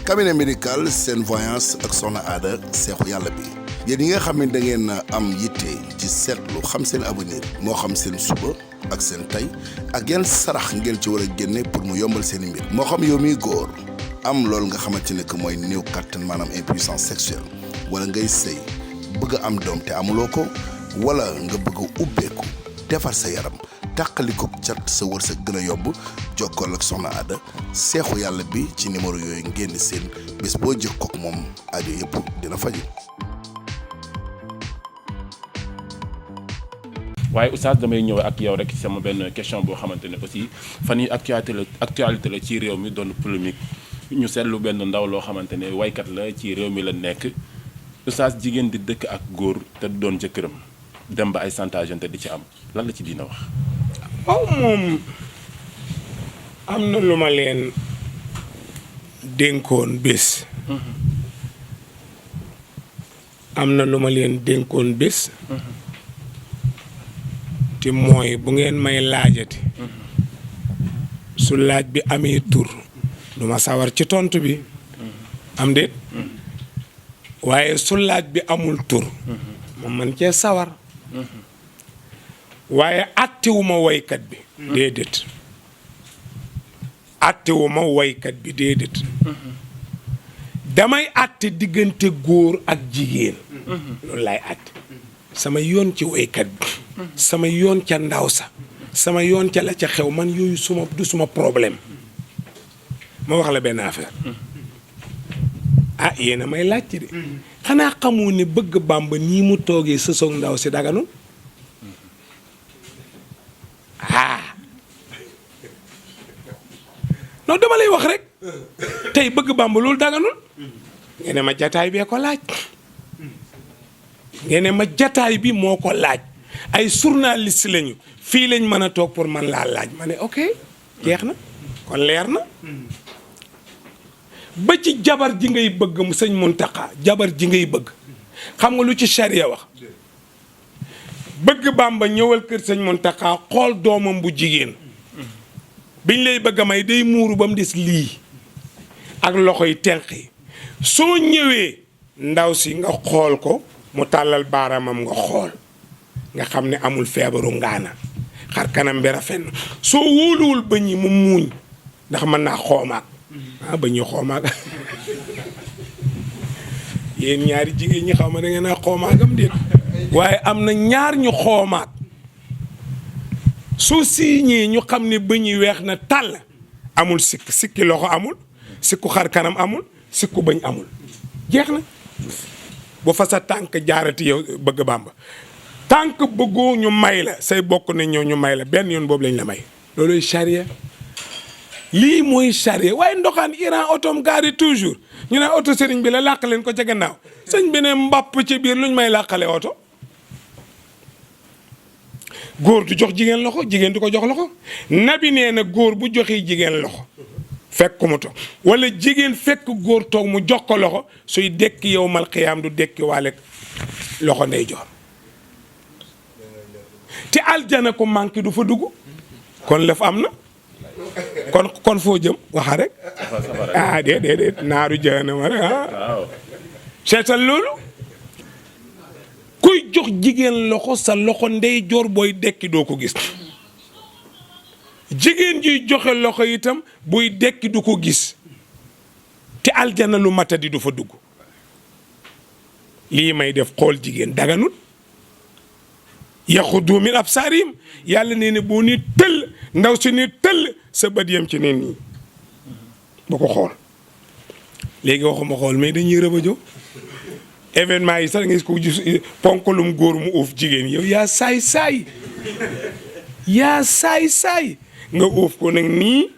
cabinet médical seen voyance ak soxna aada seexu yàlla bi yéen yi nga xam ne da ngeen am yitte ci seetlu xam seen avenir moo xam seen suba ak seen tey ak yan sarax ngeen ci war a génne pour mu yombal seen i mbir moo xam yow miy góor am loolu nga xamante ne que mooy néew kattan maanaam impuissance sexuelle wala ngay sëy bëgg am doom te amuloo ko wala nga bëgg a ubbeeku defar sa yaram tàqaliko cat sa wërsëg gën a yomb jokkool ak soxna Ada seexu yàlla bi ci numéro yooyu ngeen di seen bés boo jokkoo ak moom aajo yëpp dina faju. waaye oustaz damay ñëw ak yow rek sama benn question boo xamante ne aussi fan yi actualité la ci réew mi doon polémique ñu seetlu benn ndaw loo xamante ne waykat la ci réew mi la nekk oustaz jigéen di dëkk ak góor te doon jëkkëram dem ba ay chantage te di ci am lan la ci dina wax. waaw moom am na lu ma leen dénkoon bés. am na lu ma leen dénkoon bés. te mooy bu ngeen may laajati. su laaj bi amee tur. du ma sawar ci tontu bi. am déet. waaye su laaj bi amul tur. ma man cee sawar. waaye attewuma woykat bi déedéet attewuma woykat bi déedéet damay atte diggante góor ak jigéen loolu laay atte sama yoon ci woykat bi sama yoon ca ndaw sa sama yoon ca la ca xew man yooyu du suma problème ma wax la benn affaire yéen a may laaj ci de xanaa xamu ne bëgg Bàmba nii mu toogee sësoog ndaw si daganul non dama lay wax rek tey bëgg Bàmba loolu daganul ngeen ne ma jataay bee ko laaj ngeen ne ma jataay bi moo ko laaj ay journaliste lañu fii lañ mën a toog pour man laa laaj ma ne ok jeex na kon leer na ba ci jabar ji ngay bëgg mu sëñ Muntaxa jabar ji ngay bëgg xam nga lu ci charia wax bëgg Bàmba ñëwal kër sëñ Muntaxa xool doomam bu jigéen biñ lay bëgg a may day muuru ba mu des lii ak loxo yi tenq yi soo ñëwee ndaw si nga xool ko mu tàllal baaraamam nga xool nga xam ne amul feebaru ngaana xar kanam bi rafet na soo wóoluwul bëñ yi mu muuñ ndax mën naa xoomaak bëñ yi xoomaak yéen ñaari jigéen ñi xaw ma da ngeen a xoomaakam déet waaye am na ñaar ñu xoomaak soo siiñee ñu xam ne bëñ yi weex na tàll amul sikki loxo amul sikku xar kanam amul sikku bëñ amul jeex na bu fa sa tànk jaarati yow bëgg Bàmba tànk bëggoo ñu may la say bokk na ñëw ñu may la benn yoon boobu lañ la may looluy charia lii mooy charia waaye ndoxaan Iran otom gaari toujours ñu ne oto sëriñ bi la làq leen ko ca gannaaw sëñ bi ne mbapp ci biir luñ may làqale oto góor du jox jigéen loxo jigéen du ko jox loxo nabi nee na góor bu joxee jigéen loxo fekk mu toog wala jigéen fekk góor toog mu jox ko loxo suy dekki yow mal xiyaam du dekki waale loxo ndey joor te aljana ko manqué du fa dugg kon lëf am na kon foo jëm waxa rek déedéet naaru jahannama rek seetal loolu kuy jox jigéen loxo sa loxo ndey joor booy dekki doo ko gis jigéen jiy joxe loxo itam buy dekki du ko gis te aljana lu matadi du fa dugg lii may def xool jigéen daganut yaxudu min absaarihim yàlla nee ne boo ni tëll ndaw si ni tëll sa bët yem ci neen nii bu ko xool léegi waxuma xool mais dañuy rëbëjoo événement yi sax nga gis ko gis ponkalum góor mu uuf jigéen yow yaa saay-saay nga uuf ko nag nii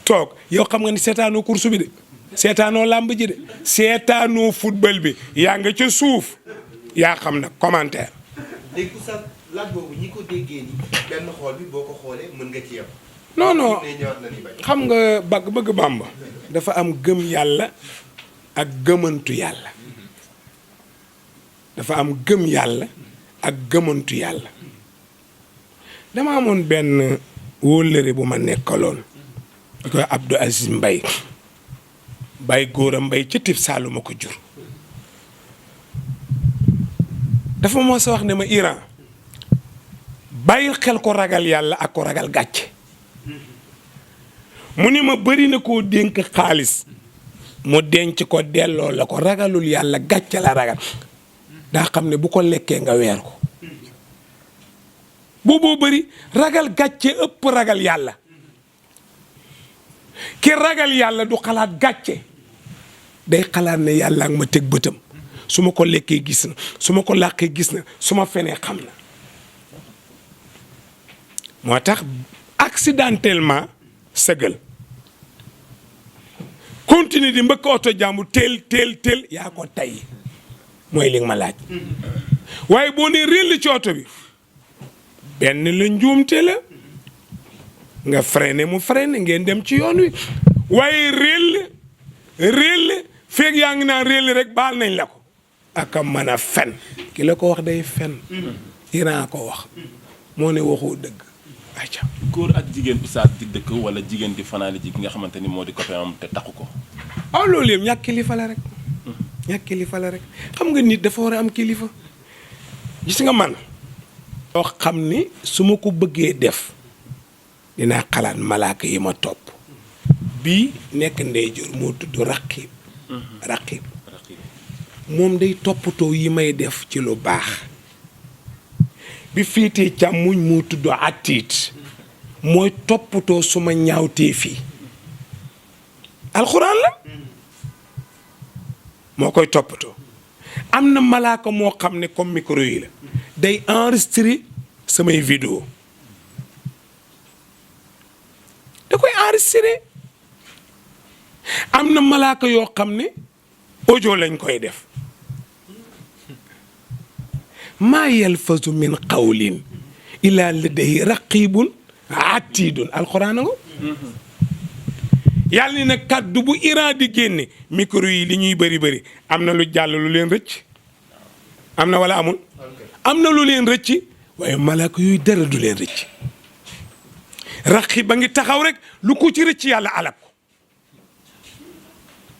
toog yow xam nga ni seetaanoo course bi de seetaanoo làmb ji de seetaanoo football bi yaa nga ca suuf yaa xam nag commentaire. léegi oustaz laaj boobu ñi ko déggee ni benn xool bi boo ko xoolee mën nga ci yem. non xam nga bëgg Bàmba dafa am gëm yàlla ak gëmantu yàlla. dafa am gëm yàlla ak gëmantu yàlla dama amoon benn wóllëre bu ma nekkaloon da koy Abdou Aziz Mbaye Baye Góora Mbay ca Tif Saaluma ko jur dafa moo sa wax ne ma Iran bàyyil xel ko ragal yàlla ak ko ragal gàcce mu ni ma bëri na koo dénk xaalis mu denc ko delloo la ko ragalul yàlla gàcce la ragal daa xam ne bu ko lekkee nga weer ko booboo bëri ragal gàcce ëpp ragal yàlla ki ragal yàlla du xalaat gàcce day xalaat ne yàlla ak ma teg bëtam su ma ko lekkee gis na su ma ko làqee gis na su ma fenee xam na moo tax accidentellement sëgal continue di mbëkk oto jàmbu teel yaa ko tay mooy li nga ma laaj waaye boo nee réel ci oto bi benn la njuumte la nga freiné mu freiné ngeen dem ci yoon wi waaye réel feeg yaa ngi naan réel rek baal nañ la ko aka mën a fen ki la ko wax day fen Iran ko wax moo ne waxoo dëgg acca góor ak jigéen oustaz di dëkk wala jigéen di fanaani ji ki nga xamante ni moo di copain am te taxu ko loolu yëpp ñàkk kilifa la rek ñàkk kilifa la rek xam nga nit dafa war a am kilifa gis nga man loo xam ni su ma ko bëggee def dinaa xalaat malaaka yi ma topp bii nekk ndeyjoor moo tudd raqib moom day toppatoo yi may def ci lu baax bi féetee càmmuñ moo tudd atiit mooy toppatoo suma ñaawtee fii alxuraan la moo koy toppatoo am na malaaka moo xam ne comme micro yi la day enregistré samay vidéo da koy enregistré am na malaaka yoo xam ne audio lañ koy def maa yalfazu min qawlin illa ladayhi raqibun atidun alxuraan nga yàlla ni nag kàddu bu Iran di génne micro yi li ñuy bëri am na lu jàll lu leen rëcc am na wala amul am na lu leen rëcc waaye malaaka yooyu dara du leen rëcc raqib ba ngi taxaw rek lu ko ci rëcc yàlla alak ko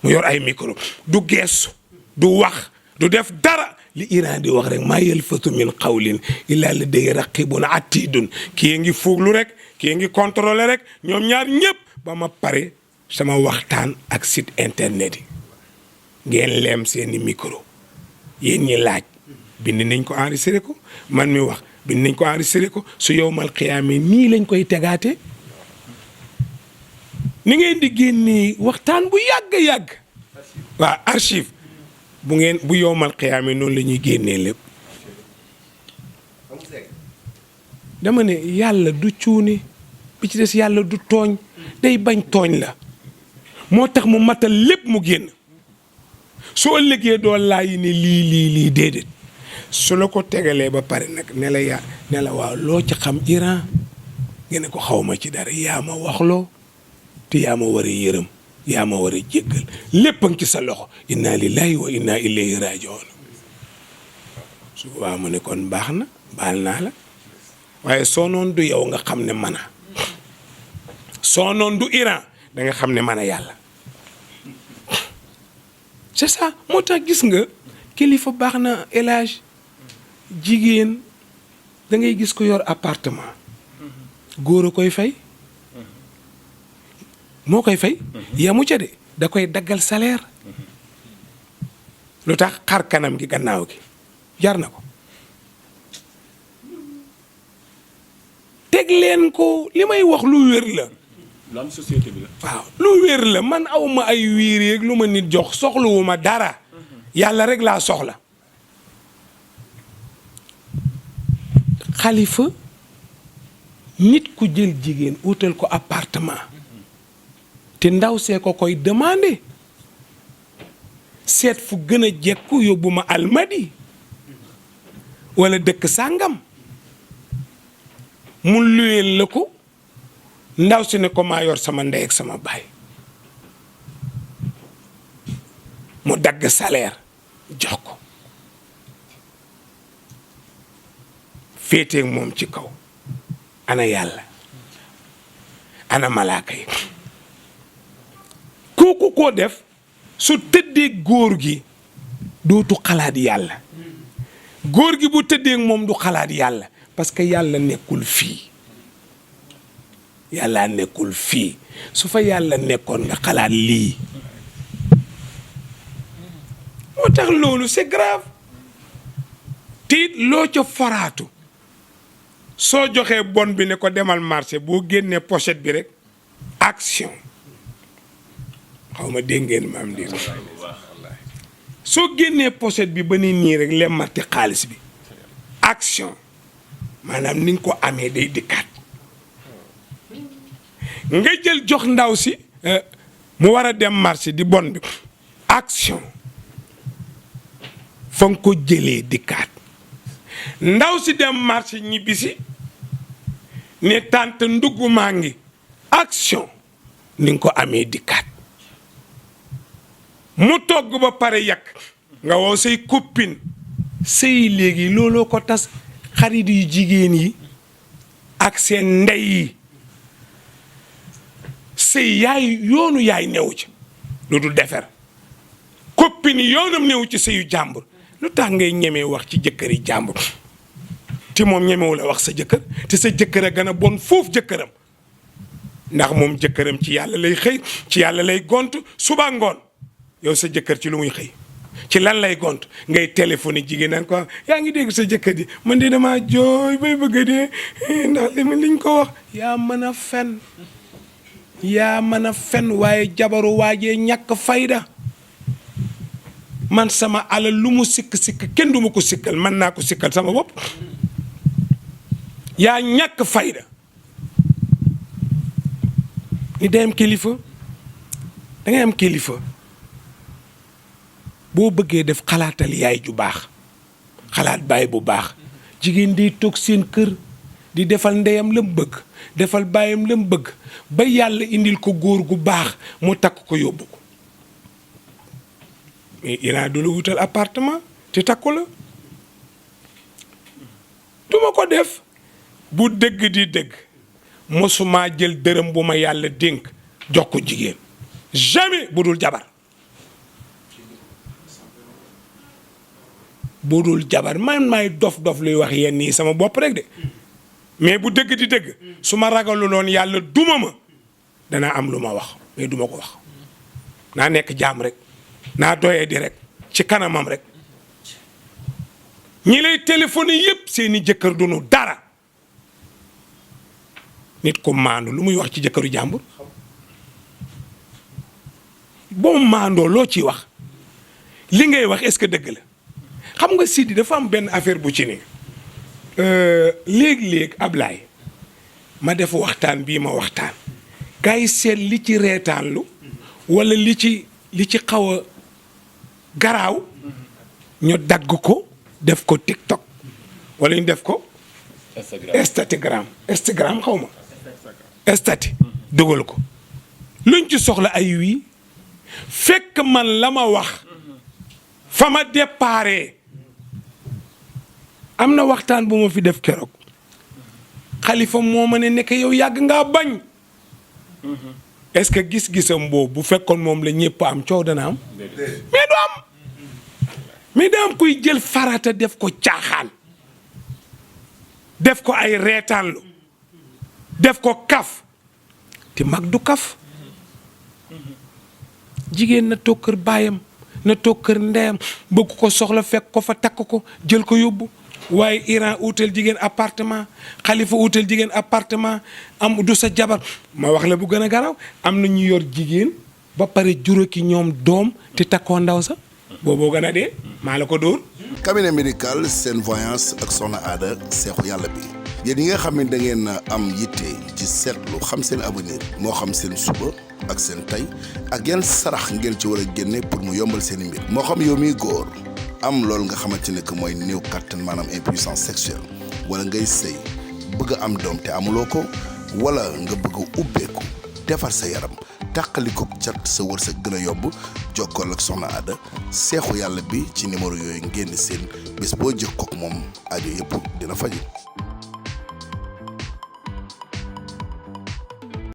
mu yor ay micro du geesu du wax du def dara li Iran di wax rek maa yalfazu min qawlin illa ladayhi raqibun atidun kii ngi fuuglu rek kii ngi contrôler rek ñoom ñaar ñëpp ba ma pare sama waxtaan ak site internet yi ngeen leem seeni micro yéen ñi laaj bind nañ ko enregistré ko man mi wax bind nañ ko enregistré ko su yowmal xiyaame nii lañ koy tegaate ni ngeen di génnee waxtaan bu yàgg waa archive bu yowmal xiyaame noonu la ñuy génnee lépp dama ne yàlla du cuune bi ci des yàlla du tooñ day bañ tooñ la moo tax mu matal lépp mu génn soo ëllëgee doo laaj ne lii déedéet su la ko tegalee ba pare nag ne la waaw loo ci xam Iran nga ne ko xawma ci dara yaa ma waxloo te yaa ma war a yërëm yaa ma war a jéggal lépp a ngi ci sa loxo inna lillahi wa inna ilayhi rajiun su boobaa mu ne kon baax na baal naa la waaye soo noon du yow nga xam ne man a soo noon du Iran da nga xam ne man a yàlla c'est ça moo tax gis nga kilifa baax na élage jigéen da ngay gis ko yor appartement góor a koy fay moo koy fay yamu ca de da koy daggal salaire lu tax xar kanam gi gannaaw gi jar na ko teg leen ko li may wax lu wér la lu am société bi la waaw lu wér la man awma ay wiir yeeg lu ma nit jox soxlawuma dara yàlla rek laa soxla xalifa nit ku jël jigéen utal ko appartement te ndaw see ko koy demandé seet fu gën a jekku yóbbu ma almadi wala dëkk sàngam mu luyeel la ko ndaw si ne ko maa yor sama ndey ak sama baay mu dagg salaire jox ko féeteeg moom ci kaw ana yàlla ana malaaka yi kooku koo def su tëddee góor gi dootu xalaat yàlla góor gi bu tëddee moom du xalaat yàlla parce que yàlla nekkul fii yàlla nekkul fii su fa yàlla nekkoon nga xalaat lii moo tax loolu c'est grave te it loo ca foraatu soo joxee bon bi ne ko demal marché boo génnee pochette bi rek action xaw ma dégg ngeen maam dégg soo génnee pochette bi ba nii rek lemmati xaalis bi action maanaam ni nga ko amee day dikkaat nga jël jox ndaw si mu war a dem marché di bon bi action fa nga ko jëlee dikkaat ndaw si dem marché ñibbisi ne tànt ndugg maa ngi action ni nga ko amee dikkaat mu togg ba pare yàq nga woo say copine sëy léegi looloo ko tas xarit yu jigéen yi ak seen ndey yi sëy yoonu yaay newu ci lu dul defer copine yi yoonam newu ci sëyu jàmbur lu tax ngay ñemee wax ci jëkkër yi jàmbur te moom ñemewu la wax sa jëkkër te sa jëkkër a gën a bon foofu jëkkëram ndax moom jëkkëram ci yàlla lay xëy ci yàlla lay gont suba ngoon yow sa jëkkër ci lu muy xëy ci lan lay gont ngay téléphoné jigéen naan ko yaa ngi dégg sa jëkkër ji man de dama jooy bay bëgg a dee ndax liñ ko wax yaa mën a fen waaye jabaru waajee ñàkk fayda man sama alal lu mu sikk kenn du ma ko sikkal man naa ko sikkal sama bopp yaa ñàkk fayda ni day am kilifa da ngay am kilifa boo bëggee def xalaatal yaay ju baax xalaat baay bu baax jigéen day toog seen kër di defal ndeyam lam bëgg defal baayam lam bëgg ba yàlla indil ko góor gu baax mu takk ko yóbbu ko mais Iran du la wutal appartement te takku la duma ko def bu dëgg di dëgg mosuma jël dërëm bu ma yàlla dénk jox ko jigéen jamais bu dul jabar bu dul jabar man maay dof luy wax yenn yi sama bopp rek de mais bu dëgg di dëgg su ma ragaluloon yàlla duma ma danaa am lu ma wax mais duma ko wax naa nekk jaam rek naa doyee di rek ci kanamam rek ñi lay téléphoné yépp seeni jëkkër dunu dara nit ko maandu lu muy wax ci jëkkëru jàmbur boo maandoo loo ciy wax li ngay wax est-ce que dëgg la xam nga Sidi dafa am benn affaire bu ci ne léeg-léeg Ablaye ma def waxtaan bii ma waxtaan kay seet li ci reetaanlu walla li ci xaw a garaaw ñu dagg ko def ko TikTok walla ñu def ko Instagram xaw ma estati dugal ko luñ ci soxla ay wii fekk man la ma wax fa ma déparé am na waxtaan bu ma fi def keroog xalifa moo ma ne nekk yow yàgg ngaa bañ est-ce que gis-gisam boobu bu fekkoon moom la ñëpp am coow dana am mais da am kuy jël farata def ko caaxaan def ko ay reetaanlu def ko kaf te mag du kaf jigéen na toog kër baayam na toog kër ndeyam bëgg ko soxla fekk ko fa takk ko jël ko yóbbu waaye Iran utal jigéen appartement xalifa utal jigéen appartement am du sa jabar ma wax la bu gën a garaw am na ñu yor jigéen ba pare juróoki ñoom doom te takkoo ndaw sa booboo gën a dee maa la ko dóor. cabinet médical seen voyance ak soxna Aada seexu yàlla bi yéen yi nga xam ne da ngeen am yitte ci seetlu xam seen avenir moo xam seen suba ak seen tey ak yan sarax ngeen ci war a génne pour mu yombal seen i mbir moo xam yow miy góor am loolu nga xamante ne que mooy néew kattan maanaam impuissance sexuelle wala ngay sëy bëgg a am doom te amuloo ko wala nga bëgg a ubbeeku defar sa yaram tàqali ko cat sa wërsëg gën a yomb jokkool ak soxna Aada seexu yàlla bi ci numéro yooyu ngeen seen bés boo jokkoo ak moom aajo yëpp dina faju